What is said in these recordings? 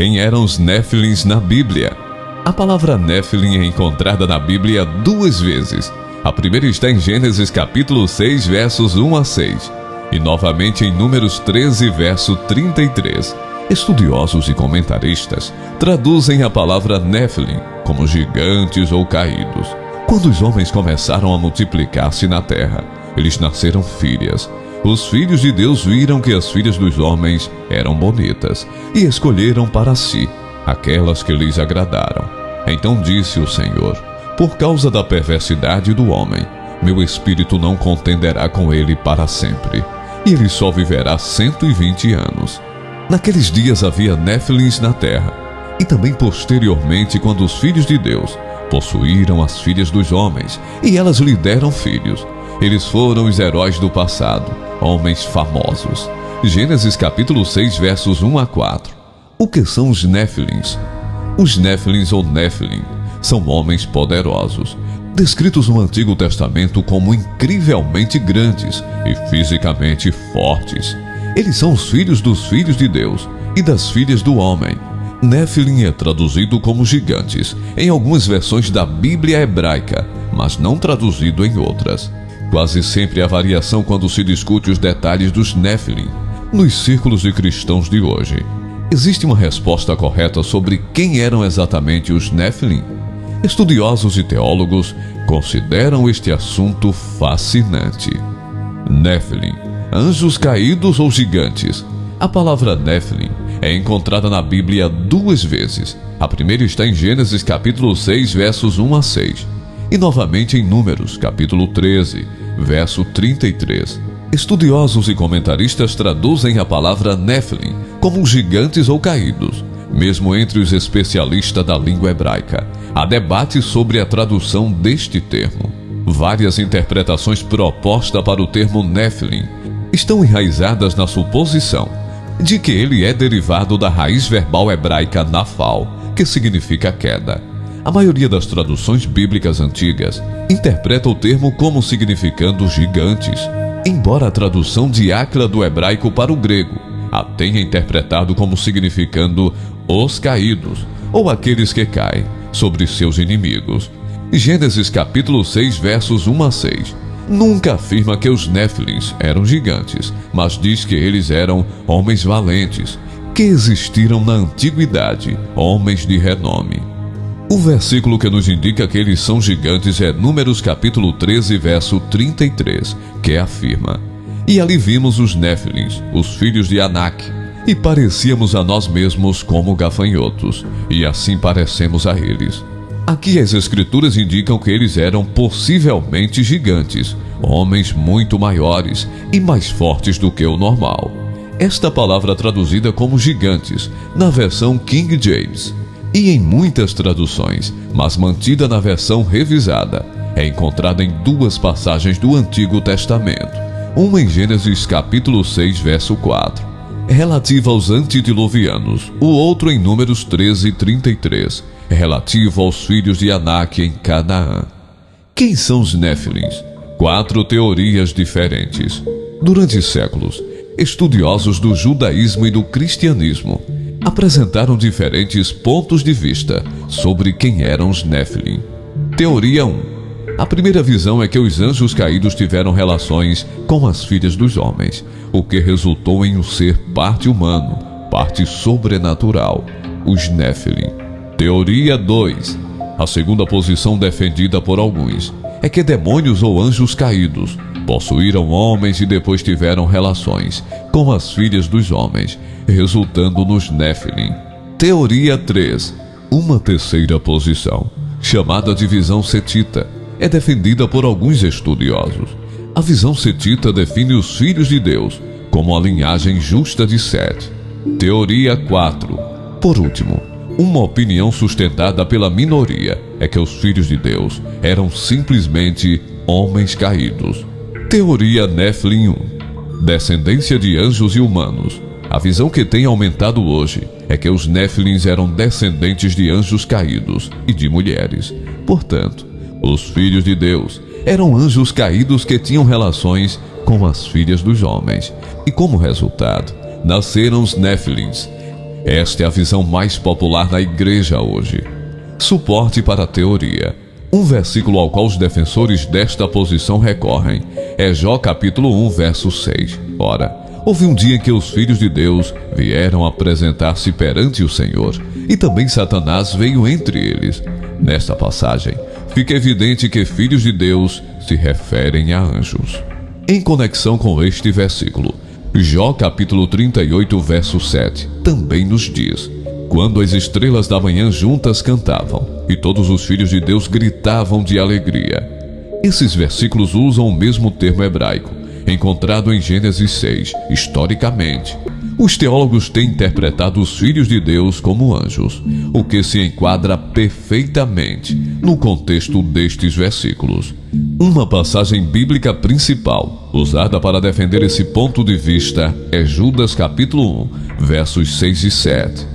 Quem eram os Néfilins na Bíblia? A palavra Néfilim é encontrada na Bíblia 2 vezes. A primeira está em Gênesis capítulo 6, versos 1 a 6. E novamente em Números 13, verso 33. Estudiosos e comentaristas traduzem a palavra Néfilim como gigantes ou caídos. Quando os homens começaram a multiplicar-se na terra, eles nasceram filhas. Os filhos de Deus viram que as filhas dos homens eram bonitas e escolheram para si aquelas que lhes agradaram. Então disse o Senhor: por causa da perversidade do homem, meu espírito não contenderá com ele para sempre, e ele só viverá 120 anos. Naqueles dias havia Néfilins na terra, e também posteriormente, quando os filhos de Deus possuíram as filhas dos homens, e elas lhe deram filhos. Eles foram os heróis do passado, homens famosos. Gênesis capítulo 6, versos 1 a 4. O que são os Néfilins? Os Néfilins ou Néfilim são homens poderosos, descritos no Antigo Testamento como incrivelmente grandes e fisicamente fortes. Eles são os filhos dos filhos de Deus e das filhas do homem. Néfilim é traduzido como gigantes em algumas versões da Bíblia hebraica, mas não traduzido em outras. Quase sempre há variação quando se discute os detalhes dos Néfilim nos círculos de cristãos de hoje. Existe uma resposta correta sobre quem eram exatamente os Néfilim? Estudiosos e teólogos consideram este assunto fascinante. Néfilim, anjos caídos ou gigantes? A palavra Néfilim é encontrada na Bíblia 2 vezes. A primeira está em Gênesis capítulo 6, versos 1 a 6. E novamente em Números capítulo 13, verso 33. Estudiosos e comentaristas traduzem a palavra Néfilim como gigantes ou caídos. Mesmo entre os especialistas da língua hebraica, há debate sobre a tradução deste termo. Várias interpretações propostas para o termo Néfilim estão enraizadas na suposição de que ele é derivado da raiz verbal hebraica nafal, que significa queda. A maioria das traduções bíblicas antigas interpreta o termo como significando gigantes, embora a tradução diácra do hebraico para o grego a tenha interpretado como significando os caídos, ou aqueles que caem sobre seus inimigos. Gênesis capítulo 6, versos 1 a 6. Nunca afirma que os Néfilins eram gigantes, mas diz que eles eram homens valentes, que existiram na antiguidade, homens de renome. O versículo que nos indica que eles são gigantes é Números capítulo 13, verso 33, que afirma: e ali vimos os Néfilins, os filhos de Anak, e parecíamos a nós mesmos como gafanhotos, e assim parecemos a eles. Aqui as escrituras indicam que eles eram possivelmente gigantes, homens muito maiores e mais fortes do que o normal. Esta palavra traduzida como gigantes na versão King James e em muitas traduções, mas mantida na versão revisada, é encontrada em 2 passagens do Antigo Testamento. Uma em Gênesis capítulo 6, verso 4, relativa aos antediluvianos. O outro em Números 13, 33, relativo aos filhos de Anak em Canaã. Quem são os Néfilins? 4 teorias diferentes. Durante séculos, estudiosos do judaísmo e do cristianismo apresentaram diferentes pontos de vista sobre quem eram os Néfilim. Teoria 1. A primeira visão é que os anjos caídos tiveram relações com as filhas dos homens, o que resultou em um ser parte humano, parte sobrenatural, os Néfilim. Teoria 2. A segunda posição defendida por alguns é que demônios ou anjos caídos possuíram homens e depois tiveram relações com as filhas dos homens, resultando nos Néfilim. Teoria 3. Uma terceira posição, chamada de visão setita, é defendida por alguns estudiosos. A visão setita define os filhos de Deus como a linhagem justa de Sete. Teoria 4. Por último, uma opinião sustentada pela minoria é que os filhos de Deus eram simplesmente homens caídos. Teoria Néfilim 1. Descendência de anjos e humanos. A visão que tem aumentado hoje é que os Néfilins eram descendentes de anjos caídos e de mulheres. Portanto, os filhos de Deus eram anjos caídos que tinham relações com as filhas dos homens. E como resultado, nasceram os Néfilins. Esta é a visão mais popular na igreja hoje. Suporte para a teoria. Um versículo ao qual os defensores desta posição recorrem é Jó capítulo 1, verso 6. Ora, houve um dia em que os filhos de Deus vieram apresentar-se perante o Senhor, e também Satanás veio entre eles. Nesta passagem, fica evidente que filhos de Deus se referem a anjos. Em conexão com este versículo, Jó capítulo 38, verso 7, também nos diz: quando as estrelas da manhã juntas cantavam, e todos os filhos de Deus gritavam de alegria. Esses versículos usam o mesmo termo hebraico, encontrado em Gênesis 6, historicamente. Os teólogos têm interpretado os filhos de Deus como anjos, o que se enquadra perfeitamente no contexto destes versículos. Uma passagem bíblica principal, usada para defender esse ponto de vista, é Judas capítulo 1, versos 6 e 7.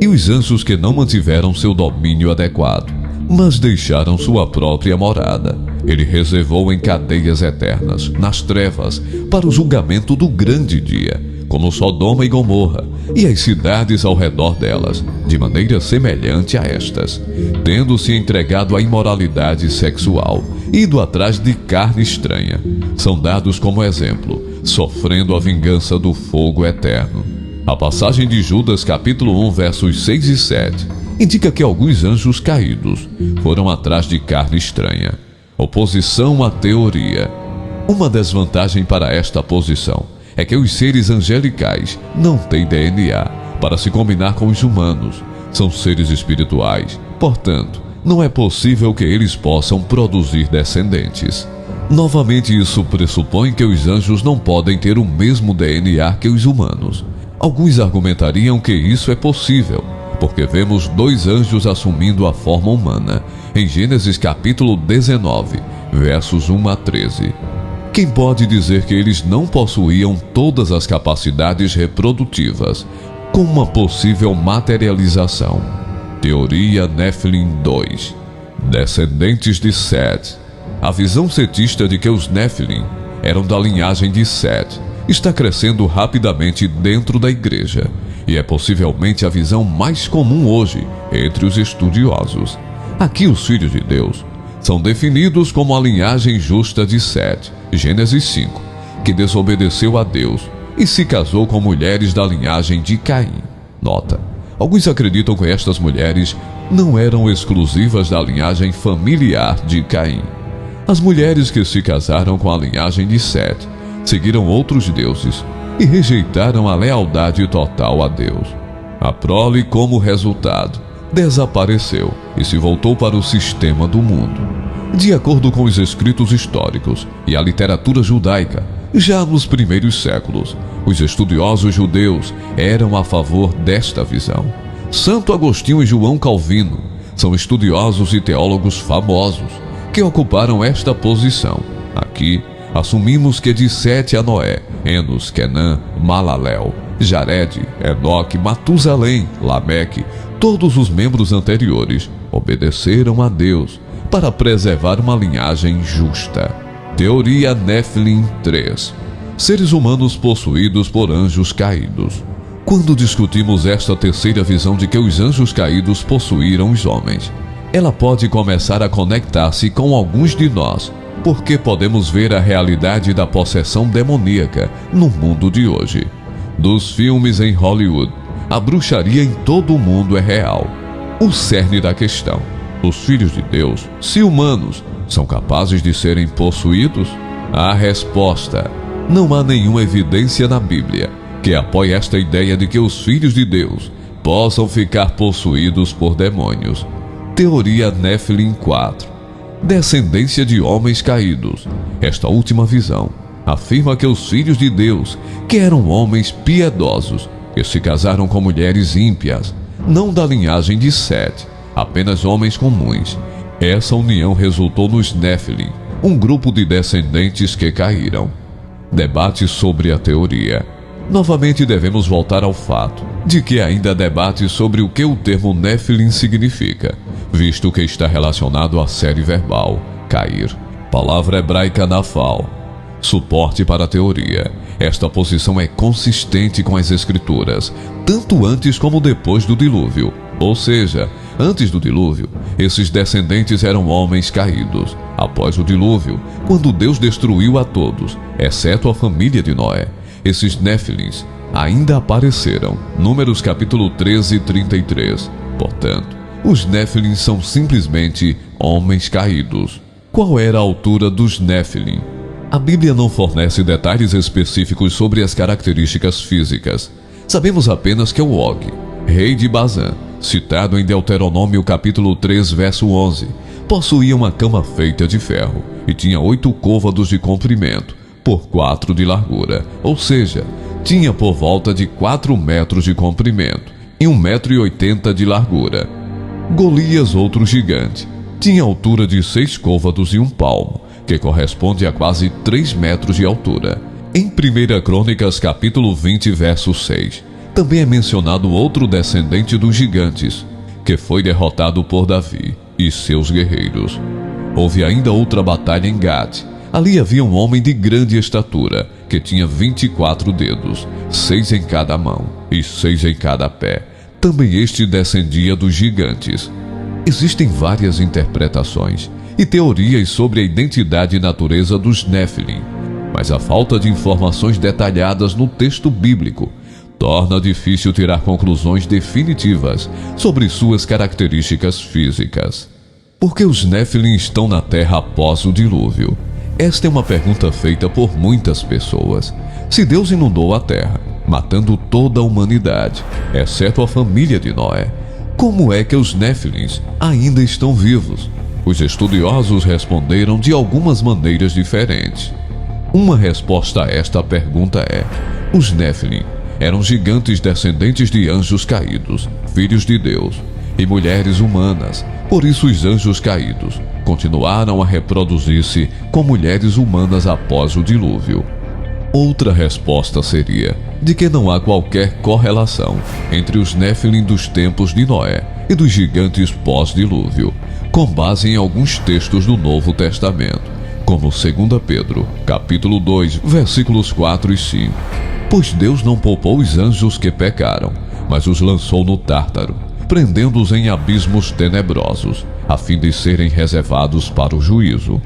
E os anjos que não mantiveram seu domínio adequado, mas deixaram sua própria morada, ele reservou em cadeias eternas, nas trevas, para o julgamento do grande dia, como Sodoma e Gomorra, e as cidades ao redor delas, de maneira semelhante a estas, tendo se entregado à imoralidade sexual, ido atrás de carne estranha, são dados como exemplo, sofrendo a vingança do fogo eterno. A passagem de Judas capítulo 1, versos 6 e 7, indica que alguns anjos caídos foram atrás de carne estranha. Oposição à teoria. Uma desvantagem para esta posição é que os seres angelicais não têm DNA para se combinar com os humanos. São seres espirituais, portanto, não é possível que eles possam produzir descendentes. Novamente, isso pressupõe que os anjos não podem ter o mesmo DNA que os humanos. Alguns argumentariam que isso é possível, porque vemos dois anjos assumindo a forma humana, em Gênesis capítulo 19, versos 1 a 13. Quem pode dizer que eles não possuíam todas as capacidades reprodutivas, com uma possível materialização? Teoria Nephilim 2. Descendentes de Sete. A visão setista de que os Nephilim eram da linhagem de Sete está crescendo rapidamente dentro da igreja, e é possivelmente a visão mais comum hoje entre os estudiosos. Aqui os filhos de Deus são definidos como a linhagem justa de Sete, Gênesis 5, que desobedeceu a Deus e se casou com mulheres da linhagem de Caim. Nota: alguns acreditam que estas mulheres não eram exclusivas da linhagem familiar de Caim. As mulheres que se casaram com a linhagem de Sete seguiram outros deuses e rejeitaram a lealdade total a Deus. A prole, como resultado, desapareceu e se voltou para o sistema do mundo. De acordo com os escritos históricos e a literatura judaica, já nos primeiros séculos, os estudiosos judeus eram a favor desta visão. Santo Agostinho e João Calvino são estudiosos e teólogos famosos que ocuparam esta posição. Aqui, assumimos que de Sete a Noé, Enos, Quenã, Malalel, Jared, Enoque, Matusalém, Lameque, todos os membros anteriores obedeceram a Deus para preservar uma linhagem justa. Teoria Nephilim 3. Seres humanos possuídos por anjos caídos. Quando discutimos esta terceira visão de que os anjos caídos possuíram os homens, ela pode começar a conectar-se com alguns de nós, porque podemos ver a realidade da possessão demoníaca no mundo de hoje. Dos filmes em Hollywood, a bruxaria em todo o mundo é real. O cerne da questão: os filhos de Deus, se humanos, são capazes de serem possuídos? A resposta: não há nenhuma evidência na Bíblia que apoie esta ideia de que os filhos de Deus possam ficar possuídos por demônios. Teoria Nephilim 4. Descendência de homens caídos. Esta última visão afirma que os filhos de Deus, que eram homens piedosos, que se casaram com mulheres ímpias, não da linhagem de Sete, apenas homens comuns. Essa união resultou nos Nephilim, um grupo de descendentes que caíram. Debate sobre a teoria. Novamente devemos voltar ao fato de que ainda há debate sobre o que o termo Nephilim significa, visto que está relacionado à série verbal, cair, palavra hebraica nafal. Suporte para a teoria. Esta posição é consistente com as Escrituras, tanto antes como depois do dilúvio. Ou seja, antes do dilúvio, esses descendentes eram homens caídos. Após o dilúvio, quando Deus destruiu a todos, exceto a família de Noé, esses Néfilins ainda apareceram. Números capítulo 13, 33. Portanto, os Néfilins são simplesmente homens caídos. Qual era a altura dos Néfilim? A Bíblia não fornece detalhes específicos sobre as características físicas. Sabemos apenas que o Og, rei de Bazã, citado em Deuteronômio capítulo 3, verso 11, possuía uma cama feita de ferro e tinha 8 côvados de comprimento por 4 de largura, ou seja, tinha por volta de 4 metros de comprimento e 1,80 m de largura. Golias, outro gigante, tinha altura de 6 côvados e 1 palmo, que corresponde a quase 3 metros de altura. Em 1 Crônicas capítulo 20, verso 6, também é mencionado outro descendente dos gigantes, que foi derrotado por Davi e seus guerreiros. Houve ainda outra batalha em Gate. Ali havia um homem de grande estatura, que tinha 24 dedos, 6 em cada mão e 6 em cada pé. Também este descendia dos gigantes. Existem várias interpretações e teorias sobre a identidade e natureza dos Néfilim, mas a falta de informações detalhadas no texto bíblico torna difícil tirar conclusões definitivas sobre suas características físicas. Por que os Néfilim estão na terra após o dilúvio? Esta é uma pergunta feita por muitas pessoas. Se Deus inundou a terra, matando toda a humanidade, exceto a família de Noé, como é que os Néfilins ainda estão vivos? Os estudiosos responderam de algumas maneiras diferentes. Uma resposta a esta pergunta é: os Néfilim eram gigantes descendentes de anjos caídos, filhos de Deus, e mulheres humanas. Por isso os anjos caídos continuaram a reproduzir-se com mulheres humanas após o dilúvio. Outra resposta seria de que não há qualquer correlação entre os Néfilim dos tempos de Noé e dos gigantes pós-dilúvio, com base em alguns textos do Novo Testamento, como 2 Pedro, capítulo 2, versículos 4 e 5. Pois Deus não poupou os anjos que pecaram, mas os lançou no Tártaro, prendendo-os em abismos tenebrosos, a fim de serem reservados para o juízo.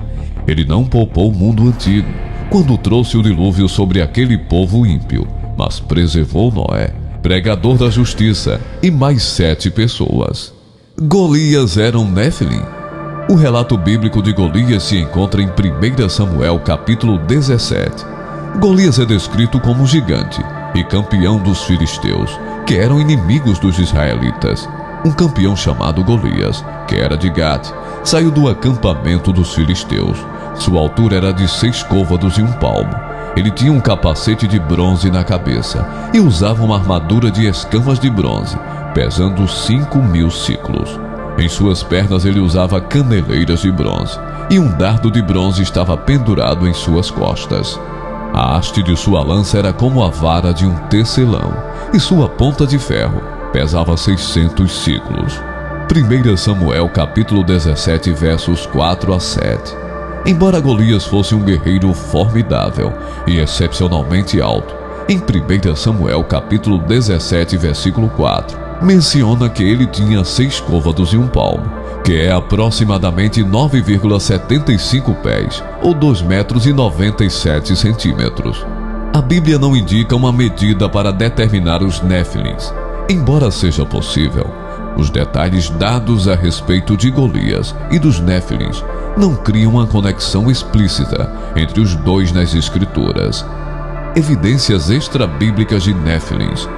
Ele não poupou o mundo antigo, quando trouxe o dilúvio sobre aquele povo ímpio, mas preservou Noé, pregador da justiça, e mais 7 pessoas. Golias era um Néfilim? O relato bíblico de Golias se encontra em 1 Samuel capítulo 17. Golias é descrito como um gigante e campeão dos filisteus, que eram inimigos dos israelitas. Um campeão chamado Golias, que era de Gate, saiu do acampamento dos filisteus. Sua altura era de 6 côvados e 1 palmo. Ele tinha um capacete de bronze na cabeça e usava uma armadura de escamas de bronze, pesando 5.000 ciclos. Em suas pernas ele usava caneleiras de bronze, e um dardo de bronze estava pendurado em suas costas. A haste de sua lança era como a vara de um tecelão, e sua ponta de ferro pesava 600 ciclos. 1 Samuel capítulo 17, versos 4 a 7. Embora Golias fosse um guerreiro formidável e excepcionalmente alto, em 1 Samuel capítulo 17, versículo 4, menciona que ele tinha 6 côvados e 1 palmo, que é aproximadamente 9,75 pés, ou 2,97 metros. A Bíblia não indica uma medida para determinar os Néfilins. Embora seja possível, os detalhes dados a respeito de Golias e dos Néfilins não criam uma conexão explícita entre os dois nas Escrituras. Evidências extrabíblicas de Néfilins.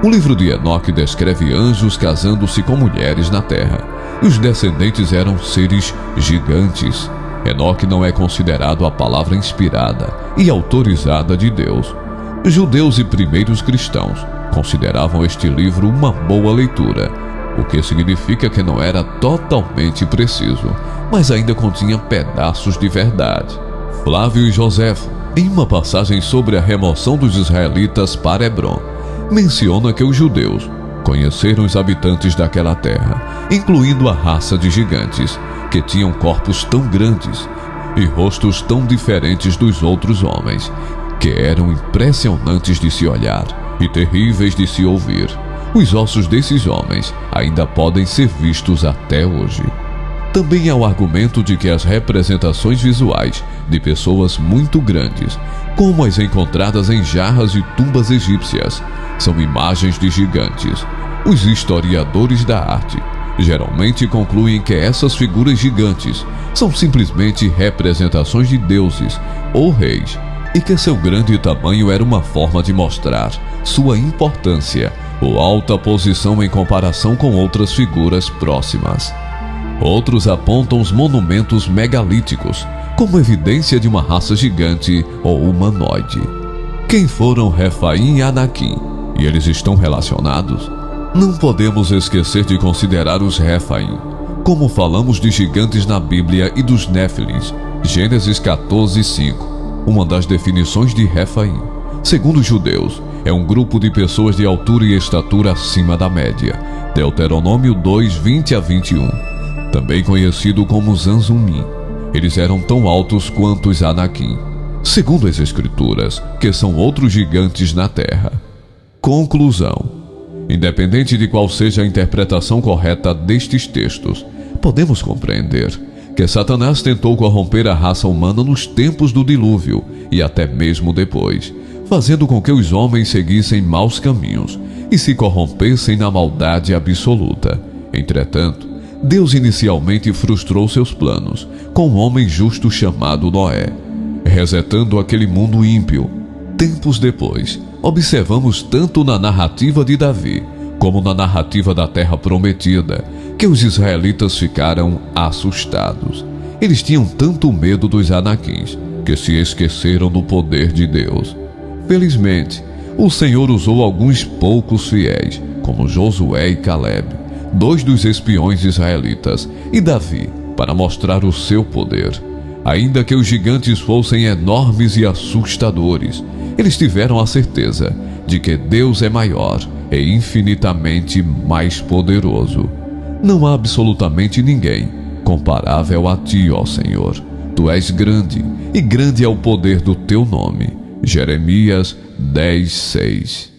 O livro de Enoque descreve anjos casando-se com mulheres na terra, e os descendentes eram seres gigantes. Enoque não é considerado a palavra inspirada e autorizada de Deus. Judeus e primeiros cristãos consideravam este livro uma boa leitura, o que significa que não era totalmente preciso, mas ainda continha pedaços de verdade. Flávio e Joséfo, em uma passagem sobre a remoção dos israelitas para Hebrom, menciona que os judeus conheceram os habitantes daquela terra, incluindo a raça de gigantes, que tinham corpos tão grandes e rostos tão diferentes dos outros homens, que eram impressionantes de se olhar e terríveis de se ouvir. Os ossos desses homens ainda podem ser vistos até hoje. Também há o argumento de que as representações visuais de pessoas muito grandes, como as encontradas em jarras e tumbas egípcias, são imagens de gigantes. Os historiadores da arte geralmente concluem que essas figuras gigantes são simplesmente representações de deuses ou reis, e que seu grande tamanho era uma forma de mostrar sua importância ou alta posição em comparação com outras figuras próximas. Outros apontam os monumentos megalíticos como evidência de uma raça gigante ou humanoide. Quem foram Refaim e Anaquim? E eles estão relacionados? Não podemos esquecer de considerar os Refaim. Como falamos de gigantes na Bíblia e dos Néfilins, Gênesis 14:5, uma das definições de Refaim, segundo os judeus, é um grupo de pessoas de altura e estatura acima da média. Deuteronômio 2:20-21, também conhecido como Zanzumim. Eles eram tão altos quanto os Anaquim, segundo as Escrituras, que são outros gigantes na terra. Conclusão: independente de qual seja a interpretação correta destes textos, podemos compreender que Satanás tentou corromper a raça humana nos tempos do dilúvio e até mesmo depois, fazendo com que os homens seguissem maus caminhos e se corrompessem na maldade absoluta. Entretanto, Deus inicialmente frustrou seus planos com um homem justo chamado Noé, resetando aquele mundo ímpio. Tempos depois, observamos tanto na narrativa de Davi como na narrativa da Terra Prometida que os israelitas ficaram assustados. Eles tinham tanto medo dos Anaquins que se esqueceram do poder de Deus. Felizmente, o Senhor usou alguns poucos fiéis, como Josué e Caleb, dois dos espiões israelitas, e Davi, para mostrar o seu poder. Ainda que os gigantes fossem enormes e assustadores, eles tiveram a certeza de que Deus é maior e infinitamente mais poderoso. Não há absolutamente ninguém comparável a ti, ó Senhor. Tu és grande, e grande é o poder do teu nome. Jeremias 10:6.